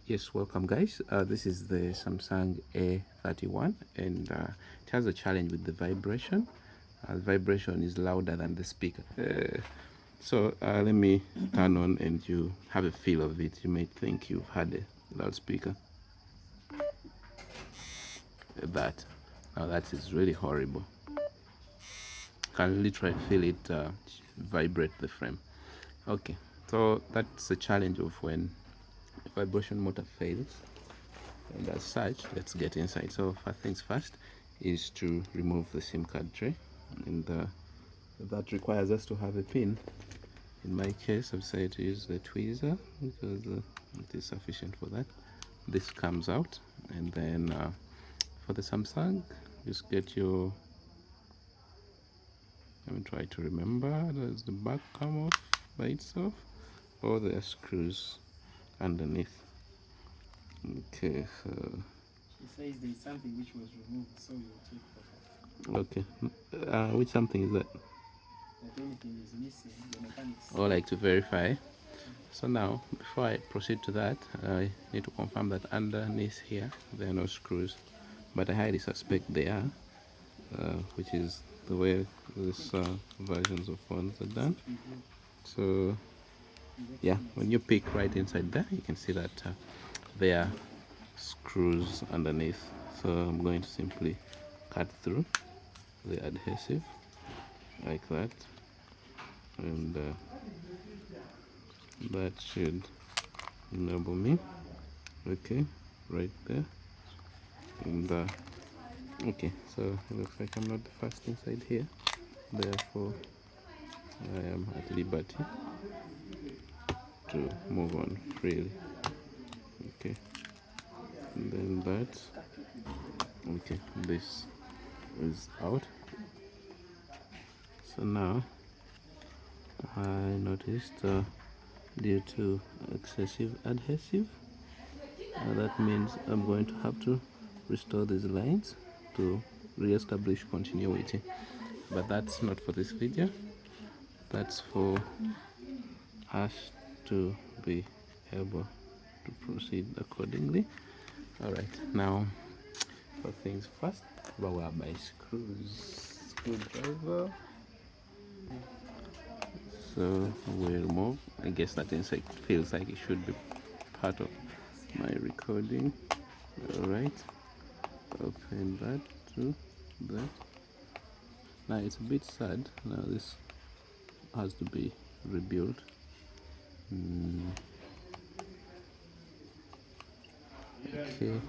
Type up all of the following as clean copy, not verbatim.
Yes, welcome guys. This is the Samsung A31 and it has a challenge with the vibration. The vibration is louder than the speaker. So let me turn on and you have a feel of it. You may think you've had a loudspeaker. That. Now that is really horrible. Can really try to feel it vibrate the frame. Okay, so that's the challenge of when a vibration motor fails. And as such, let's get inside. So first things first is to remove the SIM card tray, and that requires us to have a pin. In my case, I've decided to use the tweezer because it is sufficient for that. This comes out, and then for the Samsung, just get your, let me try to remember, does the back come off by itself or there are screws underneath? Okay, so she says there is something which was removed, so you'll take that off. okay, which something is that? If anything is missing, the mechanics. Or like to verify. So now, before I proceed to that, I need to confirm that underneath here there are no screws, but I highly suspect they are, which is the way these versions of phones are done. So yeah, when you pick right inside there, you can see that there are screws underneath. So I'm going to simply cut through the adhesive like that, and that should enable me. Okay, right there. And okay, so it looks like I'm not the first inside here, therefore I am at liberty to move on freely. Okay, and then that, okay, this is out. So now I noticed due to excessive adhesive, that means I'm going to have to restore these lines to re-establish continuity, but that's not for this video. That's for us to be able to proceed accordingly. All right, now for things first, we'll buy screwdriver. So we'll remove, I guess that insect feels like it should be part of my recording. All right, open that to that. Now it's a bit sad, now this has to be rebuilt. Okay,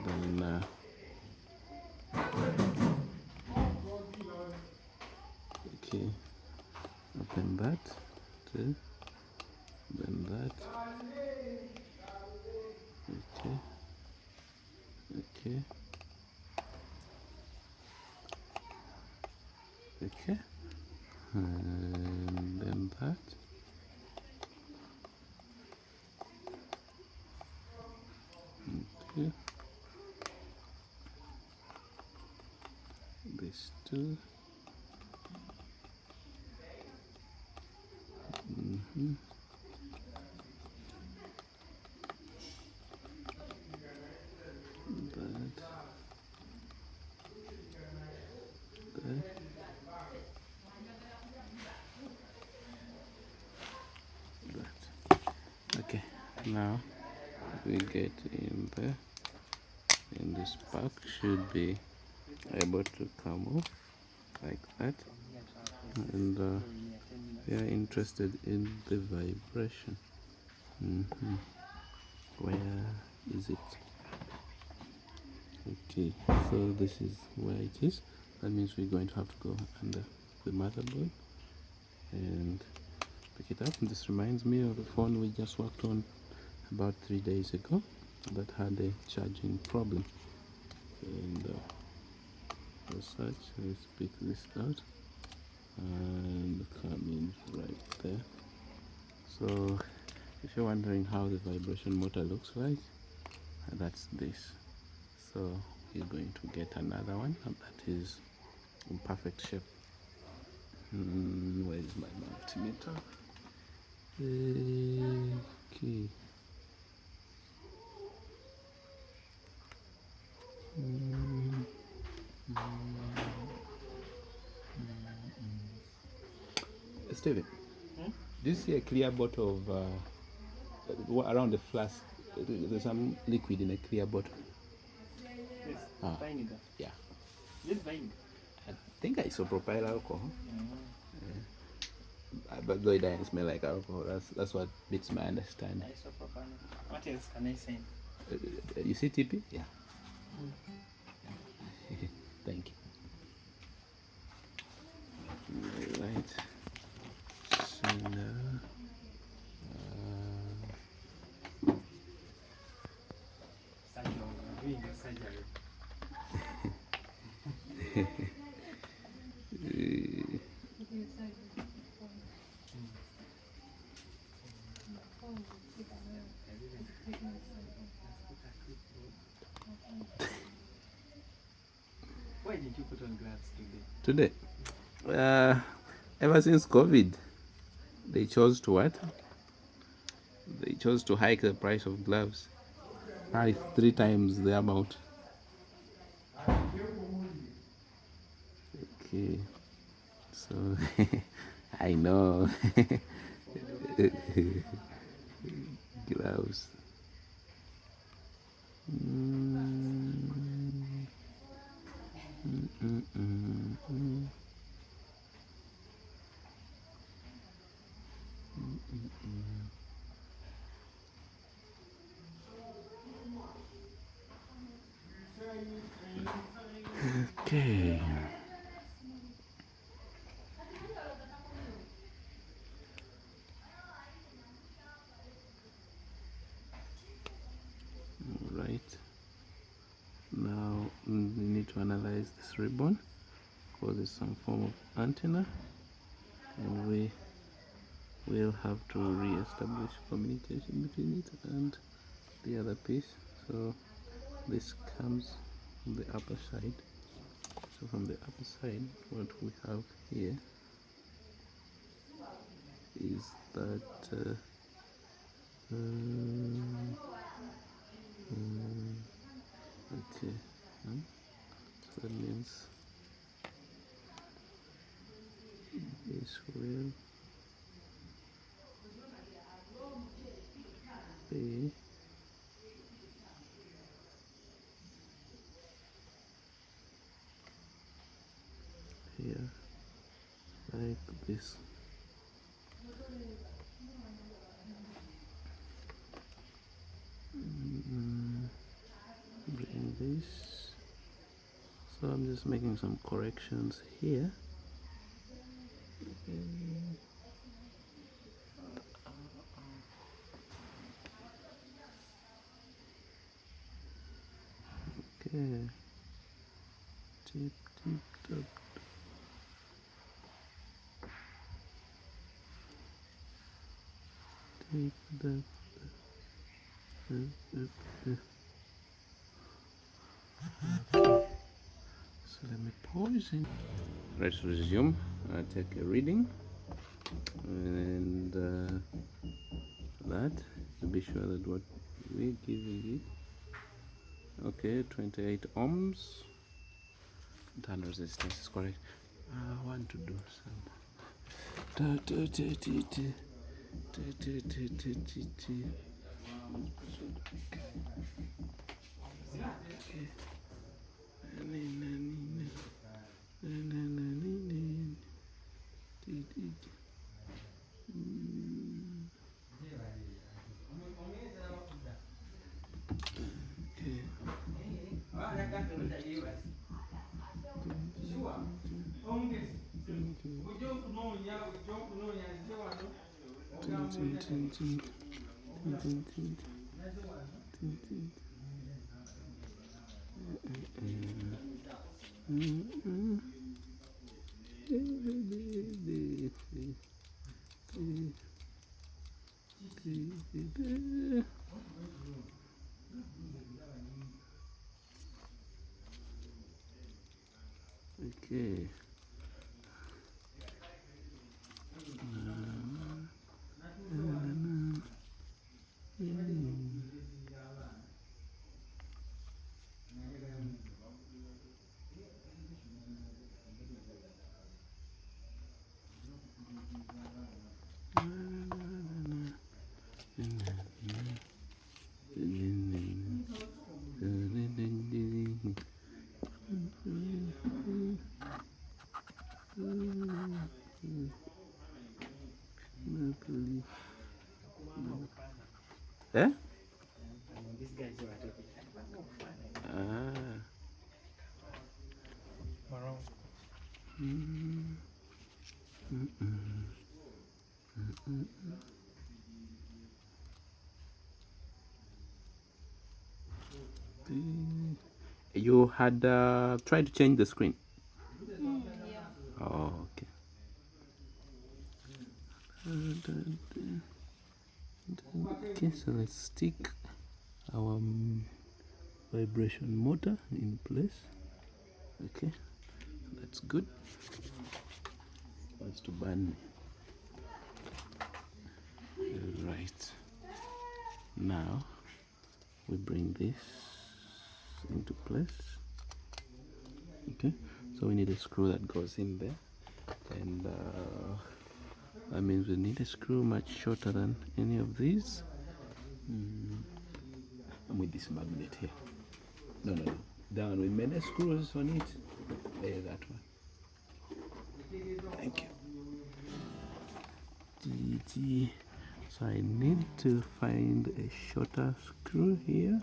then okay, open that too, then that. Okay, okay, okay, and then that. Okay, these two. Okay, now we get in there, and this pack should be able to come off like that, and we are interested in the vibration. Where is it? Okay, so this is where it is. That means we're going to have to go under the motherboard and pick it up. And this reminds me of the phone we just worked on about 3 days ago that had a charging problem, and as such, let's pick this out and come in right there. So if you're wondering how the vibration motor looks like, that's this. So you're going to get another one that is in perfect shape. Where is my multimeter? Okay, Steven, Hmm? do you see a clear bottle of around the flask? There's some liquid in a clear bottle. Yes, Ah. vinegar. Yeah, Is it vinegar? I think I saw propyl alcohol, Mm. but though it doesn't smell like alcohol. That's what beats my understanding. Isopropyl. What else can I send? You see TP? Yeah. Mm. Thank you. Right. So now, Surgery. We're doing your surgery. Why did you put on gloves today? ever since COVID, they chose to what? They chose to hike the price of gloves. Now it's 3 times the amount. Okay, so I know. Gloves. Okay. Right. Now we need to analyze this ribbon because it's some form of antenna, and we will have to re-establish communication between it and the other piece. So this comes from the upper side. So from the upper side, what we have here is that okay, so that means this will be here like this. Bring this. So I'm just making some corrections here. Okay. Tip, tip, tap. Tip, tap. So let me pause it. Let's resume. Take a reading, and that to be sure that what we're giving it. Okay, 28 ohms. Turn resistance is correct. I want to do some. Okay. Eh? And these guys who are taking Ah. around. Mm. Mm-mm. Mm-mm. You had tried to change the screen. Yeah. Oh, okay. Okay, so let's stick our vibration motor in place. Okay, that's good. Wants to burn me. Right. Now we bring this into place. Okay, so we need a screw that goes in there, and that means we need a screw much shorter than any of these. And with this magnet here. No. Down with many screws on it. There, that one. Thank you. So I need to find a shorter screw here.